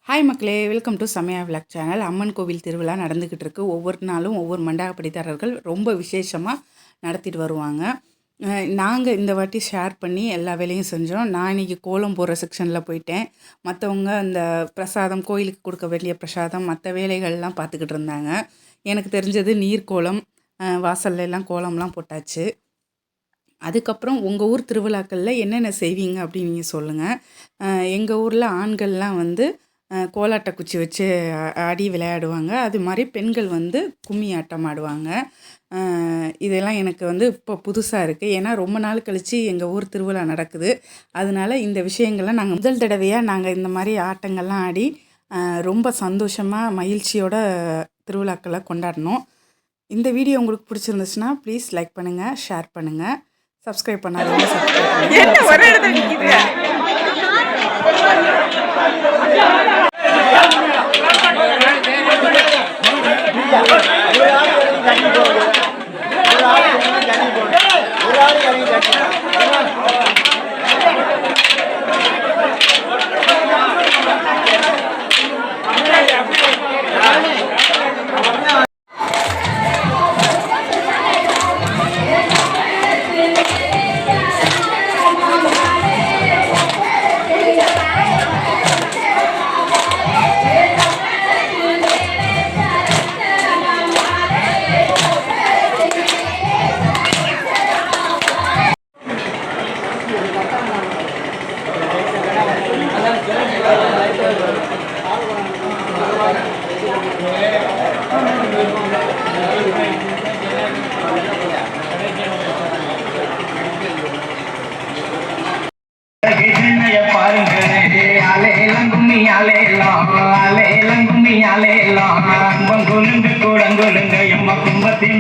Hi மக்களே, welcome to சமயா vlog channel. அம்மன் கோவில் திருவிழா நடந்துக்கிட்டு இருக்கு. ஒவ்வொரு நாளும் ஒவ்வொரு மண்டகப்படித்தாரர்கள் ரொம்ப விசேஷமாக நடத்திட்டு வருவாங்க. நாங்கள் இந்த வாட்டி ஷேர் பண்ணி எல்லா வேலையும் செஞ்சோம். நான் இன்றைக்கி கோலம் போடுற செக்ஷனில் போயிட்டேன். மற்றவங்க அந்த பிரசாதம், கோயிலுக்கு கொடுக்க வேண்டிய பிரசாதம், மற்ற வேலைகள்லாம் பார்த்துக்கிட்டு இருந்தாங்க. எனக்கு தெரிஞ்சது நீர்க்கோலம், வாசல்ல எல்லாம் கோலம்லாம் போட்டாச்சு. அதுக்கப்புறம் உங்கள் ஊர் திருவிழாக்களில் என்னென்ன செய்வீங்க அப்படின்னு நீங்கள் சொல்லுங்கள். எங்கள் ஊரில் ஆண்கள்லாம் வந்து கோலாட்ட குச்சி வச்சு ஆடி விளையாடுவாங்க. அது மாதிரி பெண்கள் வந்து கும்மி ஆட்டம் ஆடுவாங்க. இதெல்லாம் எனக்கு வந்து இப்போ புதுசாக இருக்குது. ஏன்னா ரொம்ப நாள் கழித்து எங்கள் ஊர் திருவிழா நடக்குது. அதனால இந்த விஷயங்கள்லாம் நாங்கள் முதல் தடவையாக நாங்கள் இந்த மாதிரி ஆட்டங்கள்லாம் ஆடி ரொம்ப சந்தோஷமாக மகிழ்ச்சியோட திருவிழாக்களை கொண்டாடினோம். இந்த வீடியோ உங்களுக்கு பிடிச்சிருந்துச்சுன்னா ப்ளீஸ் லைக் பண்ணுங்கள், ஷேர் பண்ணுங்கள், சப்ஸ்கிரைப் பண்ணாதவங்க சப்ஸ்கிரைப் பண்ணுங்கள். கும்பத்தின்